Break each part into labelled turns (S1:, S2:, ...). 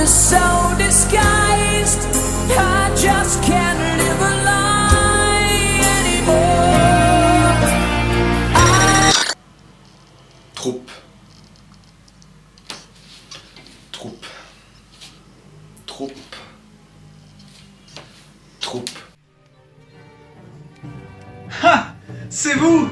S1: so disguised, I just can't live a lie anymore.
S2: Troupe. Troupe. Troupe. Troupe.
S3: Ah, c'est vous!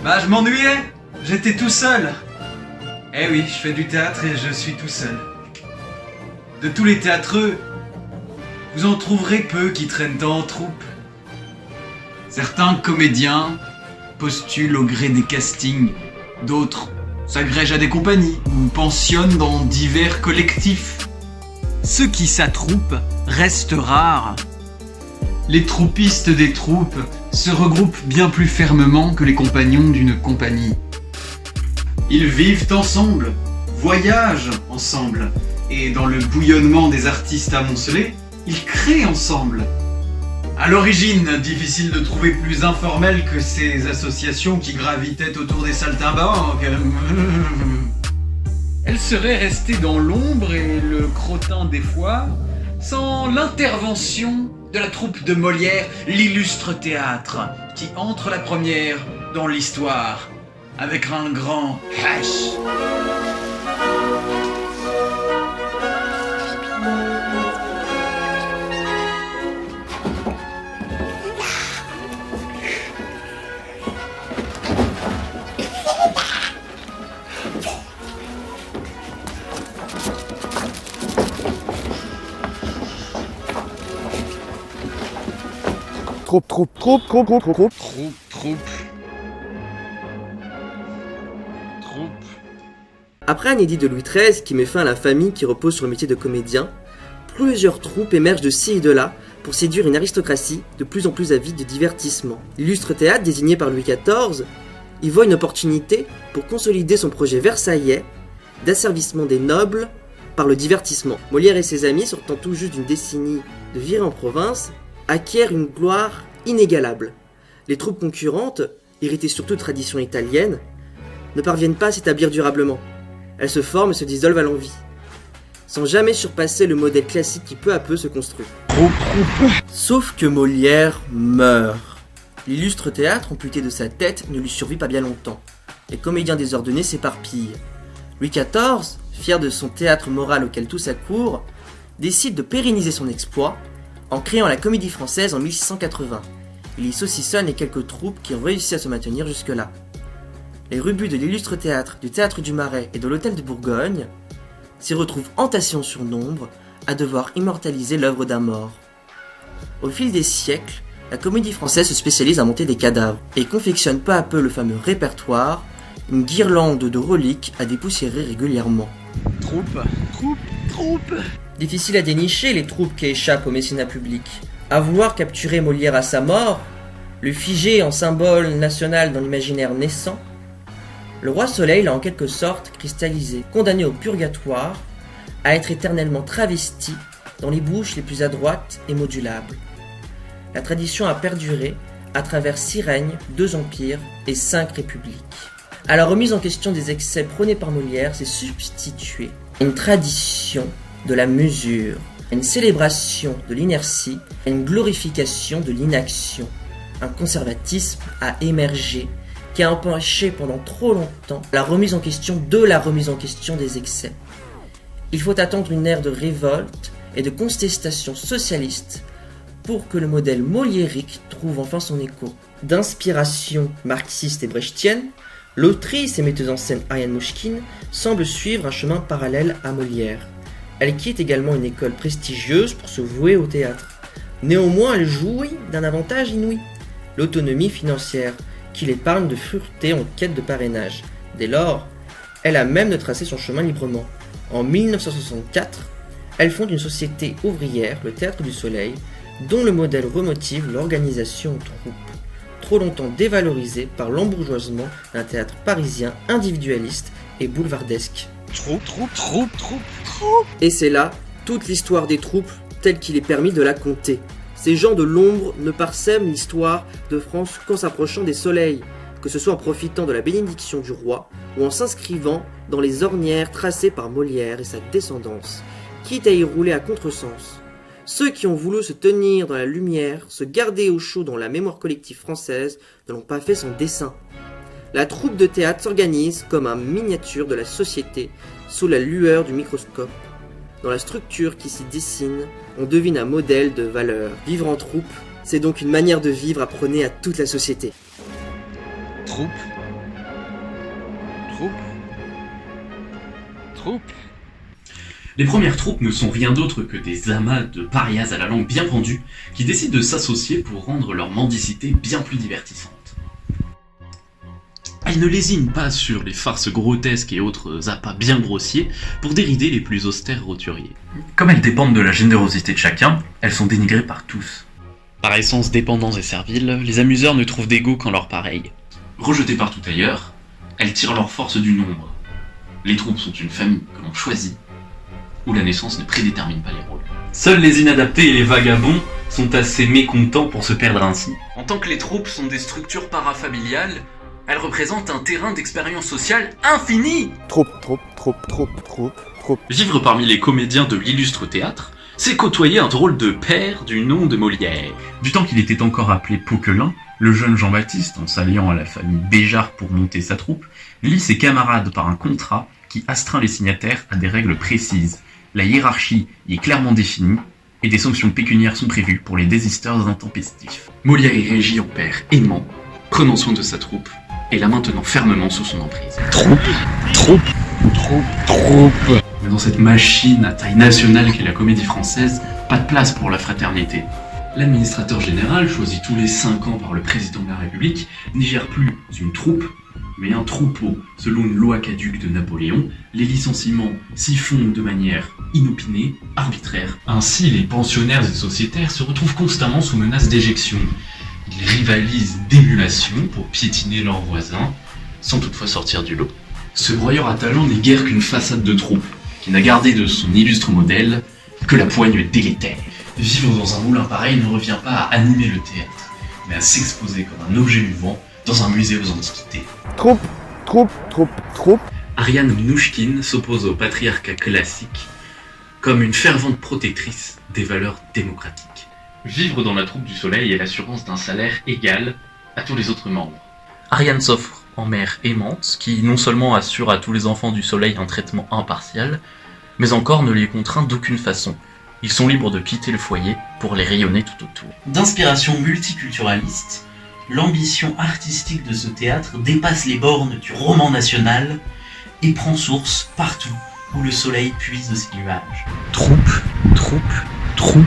S3: Bah, je m'ennuyais, j'étais tout seul. Eh oui, je fais du théâtre et je suis tout seul. De tous les théâtreux, vous en trouverez peu qui traînent en troupe. Certains comédiens postulent au gré des castings, d'autres s'agrègent à des compagnies ou pensionnent dans divers collectifs. Ceux qui s'attroupent restent rares. Les troupistes des troupes se regroupent bien plus fermement que les compagnons d'une compagnie. Ils vivent ensemble, voyagent ensemble, et dans le bouillonnement des artistes amoncelés, ils créent ensemble. À l'origine, difficile de trouver plus informel que ces associations qui gravitaient autour des saltimbanques. Elles seraient restées dans l'ombre et le crottin des fois, sans l'intervention de la troupe de Molière, l'illustre théâtre, qui entre la première dans l'histoire, avec un grand H.
S2: Troupe.
S4: Après un édit de Louis XIII qui met fin à la famille qui repose sur le métier de comédien, plusieurs troupes émergent de ci et de là pour séduire une aristocratie de plus en plus avide de divertissement. L'illustre théâtre, désigné par Louis XIV, y voit une opportunité pour consolider son projet versaillais d'asservissement des nobles par le divertissement. Molière et ses amis, sortant tout juste d'une décennie de virée en province, acquièrent une gloire inégalable. Les troupes concurrentes, héritées surtout de traditions italiennes, ne parviennent pas à s'établir durablement. Elles se forment et se dissolvent à l'envi, sans jamais surpasser le modèle classique qui peu à peu se construit. Sauf que Molière meurt. L'illustre théâtre, amputé de sa tête, ne lui survit pas bien longtemps. Les comédiens désordonnés s'éparpillent. Louis XIV, fier de son théâtre moral auquel tout s'accourt, décide de pérenniser son exploit en créant la Comédie Française en 1680. Il y saucissonne les quelques troupes qui ont réussi à se maintenir jusque-là. Les rubus de l'illustre théâtre, du Théâtre du Marais et de l'Hôtel de Bourgogne s'y retrouvent entassés sur nombre à devoir immortaliser l'œuvre d'un mort. Au fil des siècles, la Comédie Française se spécialise à monter des cadavres et confectionne peu à peu le fameux répertoire, une guirlande de reliques à dépoussiérer régulièrement.
S3: Troupe.
S4: Difficile à dénicher les troupes qui échappent au mécénat public. À vouloir capturer Molière à sa mort, le figer en symbole national dans l'imaginaire naissant, le roi Soleil l'a en quelque sorte cristallisé, condamné au purgatoire, à être éternellement travesti dans les bouches les plus adroites et modulables. La tradition a perduré à travers 6 règnes, 2 empires et 5 républiques. À la remise en question des excès prônés par Molière s'est substituée une tradition de la mesure, une célébration de l'inertie, une glorification de l'inaction. Un conservatisme a émergé qui a empêché pendant trop longtemps la remise en question des excès. Il faut attendre une ère de révolte et de contestation socialiste pour que le modèle moliérique trouve enfin son écho. D'inspiration marxiste et brechtienne, l'autrice et metteuse en scène Ariane Mouchkine semble suivre un chemin parallèle à Molière. Elle quitte également une école prestigieuse pour se vouer au théâtre. Néanmoins, elle jouit d'un avantage inouï, l'autonomie financière, qui l'épargne de fureter en quête de parrainage. Dès lors, elle a même de tracer son chemin librement. En 1964, elle fonde une société ouvrière, le Théâtre du Soleil, dont le modèle remotive l'organisation en troupe, trop longtemps dévalorisée par l'embourgeoisement d'un théâtre parisien individualiste et boulevardesque.
S3: Troupe.
S4: Et c'est là toute l'histoire des troupes telle qu'il est permis de la compter. Ces gens de l'ombre ne parsèment l'histoire de France qu'en s'approchant des soleils, que ce soit en profitant de la bénédiction du roi ou en s'inscrivant dans les ornières tracées par Molière et sa descendance, quitte à y rouler à contresens. Ceux qui ont voulu se tenir dans la lumière, se garder au chaud dans la mémoire collective française, ne l'ont pas fait sans dessein. La troupe de théâtre s'organise comme un miniature de la société sous la lueur du microscope. Dans la structure qui s'y dessine, on devine un modèle de valeur. Vivre en troupe, c'est donc une manière de vivre apprenée à toute la société.
S5: Troupe. Troupe. Troupe.
S6: Les premières troupes ne sont rien d'autre que des amas de parias à la langue bien pendue qui décident de s'associer pour rendre leur mendicité bien plus divertissante. Elles ne lésinent pas sur les farces grotesques et autres appâts bien grossiers pour dérider les plus austères roturiers. Comme elles dépendent de la générosité de chacun, elles sont dénigrées par tous. Par essence dépendants et serviles, les amuseurs ne trouvent d'égo qu'en leur pareil. Rejetées partout ailleurs, elles tirent leur force du nombre. Les troupes sont une famille que l'on choisit, où la naissance ne prédétermine pas les rôles. Seuls les inadaptés et les vagabonds sont assez mécontents pour se perdre ainsi. En tant que les troupes sont des structures parafamiliales, elles représentent un terrain d'expérience sociale infini.
S2: Troupe.
S6: Vivre parmi les comédiens de l'illustre théâtre, c'est côtoyer un drôle de père du nom de Molière. Du temps qu'il était encore appelé Poquelin, le jeune Jean-Baptiste, en s'alliant à la famille Béjart pour monter sa troupe, lie ses camarades par un contrat qui astreint les signataires à des règles précises. La hiérarchie y est clairement définie et des sanctions pécuniaires sont prévues pour les désisteurs intempestifs. Molière est régi en père aimant, prenant soin de sa troupe et la maintenant fermement sous son emprise.
S5: Troupe.
S6: Mais dans cette machine à taille nationale qu'est la comédie française, pas de place pour la fraternité. L'administrateur général, choisi tous les 5 ans par le président de la République, n'y gère plus une troupe, mais un troupeau. Selon une loi caduque de Napoléon, les licenciements s'y font de manière inopinée, arbitraire. Ainsi, les pensionnaires et sociétaires se retrouvent constamment sous menace d'éjection. Ils rivalisent d'émulation pour piétiner leurs voisins, sans toutefois sortir du lot. Ce broyeur à talent n'est guère qu'une façade de troupe, qui n'a gardé de son illustre modèle que la poigne délétère. Vivre dans un moulin pareil ne revient pas à animer le théâtre, mais à s'exposer comme un objet vivant dans un musée aux antiquités.
S2: Troupe.
S6: Ariane Mnouchkine s'oppose au patriarcat classique comme une fervente protectrice des valeurs démocratiques. Vivre dans la troupe du soleil est l'assurance d'un salaire égal à tous les autres membres. Ariane s'offre en mère aimante, qui non seulement assure à tous les enfants du soleil un traitement impartial, mais encore ne les contraint d'aucune façon. Ils sont libres de quitter le foyer pour les rayonner tout autour. D'inspiration multiculturaliste, l'ambition artistique de ce théâtre dépasse les bornes du roman national et prend source partout où le soleil puise de ses nuages. Troupe.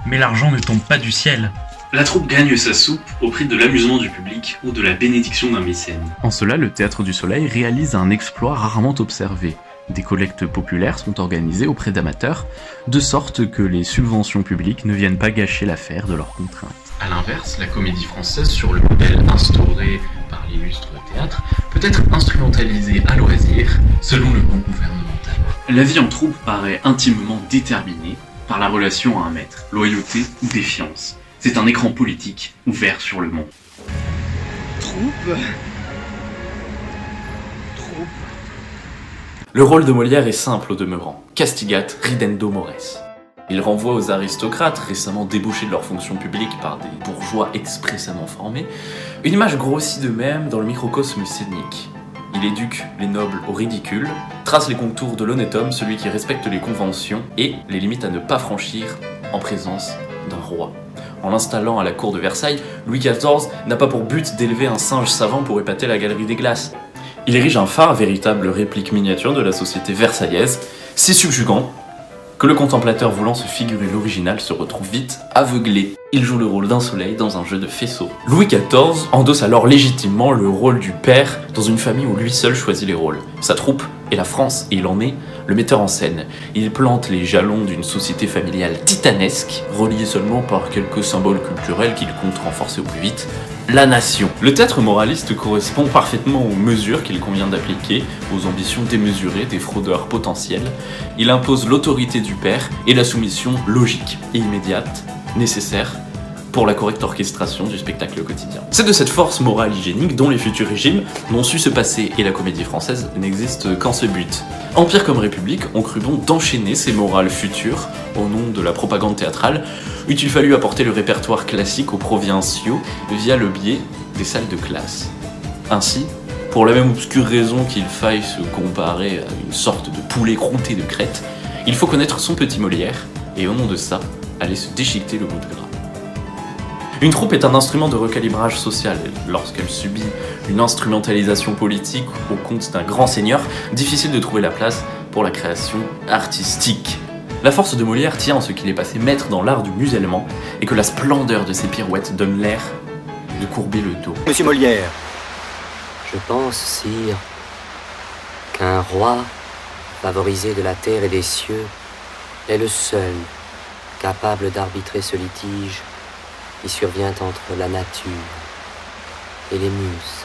S6: Mais l'argent ne tombe pas du ciel. La troupe gagne sa soupe au prix de l'amusement du public ou de la bénédiction d'un mécène. En cela, le Théâtre du Soleil réalise un exploit rarement observé. Des collectes populaires sont organisées auprès d'amateurs, de sorte que les subventions publiques ne viennent pas gâcher l'affaire de leurs contraintes. A l'inverse, la comédie française, sur le modèle instauré par l'illustre théâtre, peut être instrumentalisée à loisir, selon le goût gouvernemental. La vie en troupe paraît intimement déterminée par la relation à un maître, loyauté ou défiance. C'est un écran politique ouvert sur le monde.
S5: Troupe.
S7: Le rôle de Molière est simple au demeurant, castigat ridendo mores. Il renvoie aux aristocrates récemment débauchés de leurs fonctions publiques par des bourgeois expressément formés, une image grossie d'eux-mêmes dans le microcosme scénique. Il éduque les nobles au ridicule, trace les contours de l'honnête homme, celui qui respecte les conventions et les limites à ne pas franchir en présence d'un roi. En l'installant à la cour de Versailles, Louis XIV n'a pas pour but d'élever un singe savant pour épater la galerie des glaces. Il érige un phare, véritable réplique miniature de la société versaillaise, si subjugant que le contemplateur voulant se figurer l'original se retrouve vite aveuglé. Il joue le rôle d'un soleil dans un jeu de faisceaux. Louis XIV endosse alors légitimement le rôle du père dans une famille où lui seul choisit les rôles. Sa troupe est la France et il en est le metteur en scène. Il plante les jalons d'une société familiale titanesque, reliée seulement par quelques symboles culturels qu'il compte renforcer au plus vite. La nation. Le théâtre moraliste correspond parfaitement aux mesures qu'il convient d'appliquer, aux ambitions démesurées des fraudeurs potentiels. Il impose l'autorité du père et la soumission logique et immédiate, nécessaire pour la correcte orchestration du spectacle quotidien. C'est de cette force morale hygiénique dont les futurs régimes n'ont su se passer et la comédie française n'existe qu'en ce but. Empire comme République ont cru bon d'enchaîner ces morales futures au nom de la propagande théâtrale, eût-il fallu apporter le répertoire classique aux provinciaux via le biais des salles de classe. Ainsi, pour la même obscure raison qu'il faille se comparer à une sorte de poulet croûté de Crète, il faut connaître son petit Molière, et au nom de ça, aller se déchiqueter le bout de gras. Une troupe est un instrument de recalibrage social, et lorsqu'elle subit une instrumentalisation politique au compte d'un grand seigneur, difficile de trouver la place pour la création artistique. La force de Molière tient en ce qu'il est passé maître dans l'art du musellement, et que la splendeur de ses pirouettes donne l'air de courber le dos.
S8: Monsieur Molière,
S9: Je pense, sire, qu'un roi, favorisé de la terre et des cieux, est le seul capable d'arbitrer ce litige qui survient entre la nature et les muses.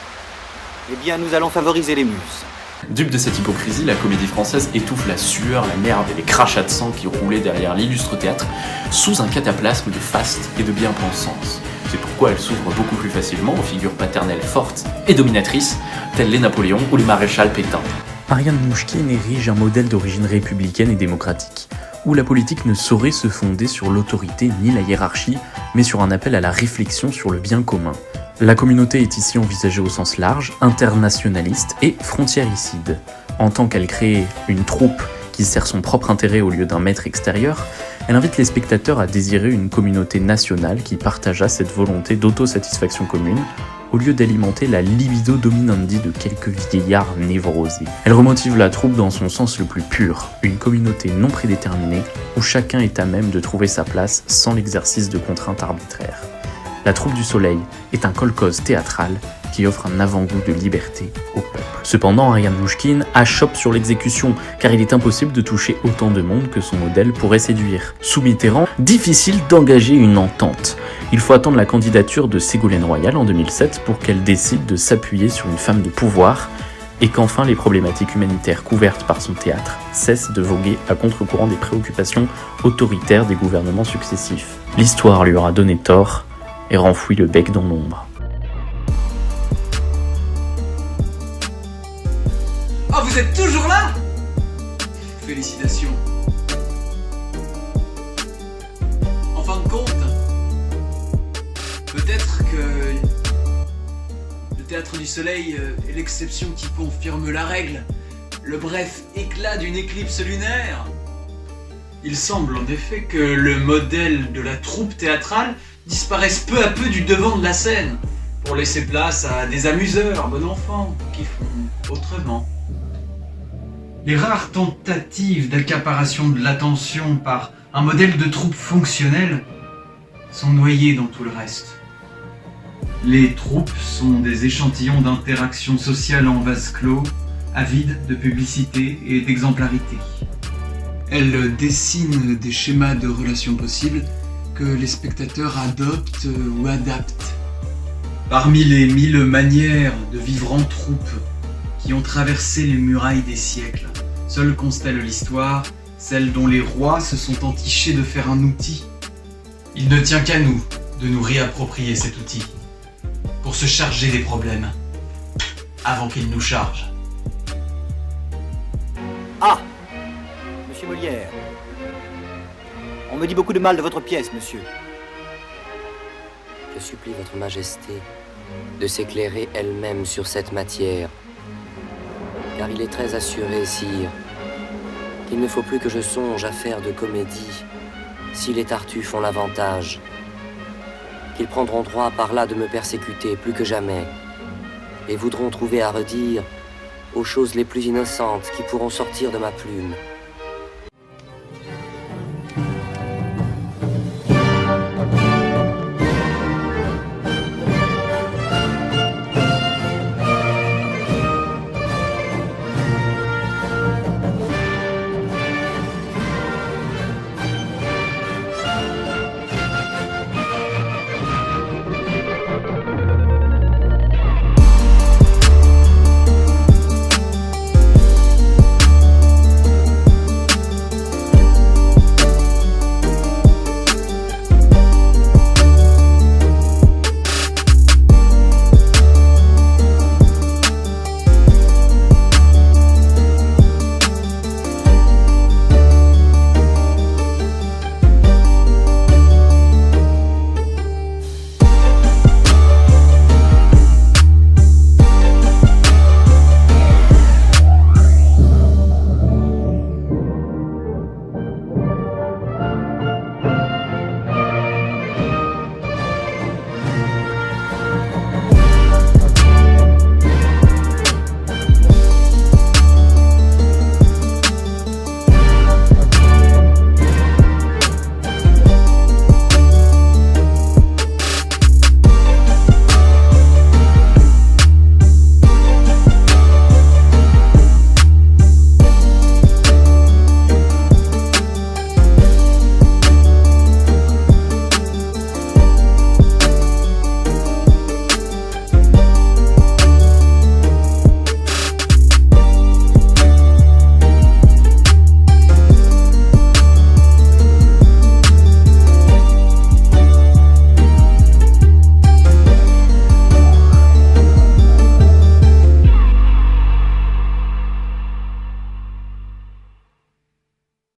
S8: eh bien nous allons favoriser les muses.
S7: Dupe de cette hypocrisie, la comédie française étouffe la sueur, la merde et les crachats de sang qui roulaient derrière l'illustre théâtre sous un cataplasme de faste et de bien-pensance. C'est pourquoi elle s'ouvre beaucoup plus facilement aux figures paternelles fortes et dominatrices, telles les Napoléons ou les maréchals Pétain.
S6: Ariane Mouchkine érige un modèle d'origine républicaine et démocratique, où la politique ne saurait se fonder sur l'autorité ni la hiérarchie, mais sur un appel à la réflexion sur le bien commun. La communauté est ici envisagée au sens large, internationaliste et frontiéricide. En tant qu'elle crée une troupe qui sert son propre intérêt au lieu d'un maître extérieur, elle invite les spectateurs à désirer une communauté nationale qui partageât cette volonté d'autosatisfaction commune, au lieu d'alimenter la libido dominandi de quelques vieillards névrosés. Elle remotive la troupe dans son sens le plus pur, une communauté non prédéterminée où chacun est à même de trouver sa place sans l'exercice de contraintes arbitraires. La troupe du Soleil est un kolkhoz théâtral qui offre un avant-goût de liberté au peuple. Cependant, Ariane Mouchkine achoppe sur l'exécution, car il est impossible de toucher autant de monde que son modèle pourrait séduire. Sous Mitterrand, difficile d'engager une entente. Il faut attendre la candidature de Ségolène Royal en 2007 pour qu'elle décide de s'appuyer sur une femme de pouvoir, et qu'enfin les problématiques humanitaires couvertes par son théâtre cessent de voguer à contre-courant des préoccupations autoritaires des gouvernements successifs. L'histoire lui aura donné tort et renfoui le bec dans l'ombre.
S3: Oh, vous êtes toujours là? Félicitations. En fin de compte, peut-être que le Théâtre du Soleil est l'exception qui confirme la règle, le bref éclat d'une éclipse lunaire. Il semble en effet que le modèle de la troupe théâtrale disparaisse peu à peu du devant de la scène, pour laisser place à des amuseurs, bon enfant, qui font autrement. Les rares tentatives d'accaparation de l'attention par un modèle de troupe fonctionnel sont noyées dans tout le reste. Les troupes sont des échantillons d'interaction sociale en vase clos, avides de publicité et d'exemplarité. Elles dessinent des schémas de relations possibles que les spectateurs adoptent ou adaptent. Parmi les 1000 manières de vivre en troupe qui ont traversé les murailles des siècles, seule constelle l'histoire, celle dont les rois se sont entichés de faire un outil. Il ne tient qu'à nous de nous réapproprier cet outil, pour se charger des problèmes, avant qu'ils nous chargent.
S8: Ah, monsieur Molière, on me dit beaucoup de mal de votre pièce, monsieur.
S9: Je supplie votre majesté de s'éclairer elle-même sur cette matière, car il est très assuré, sire, qu'il ne faut plus que je songe à faire de comédie si les Tartuffes ont l'avantage, qu'ils prendront droit par là de me persécuter plus que jamais, et voudront trouver à redire aux choses les plus innocentes qui pourront sortir de ma plume.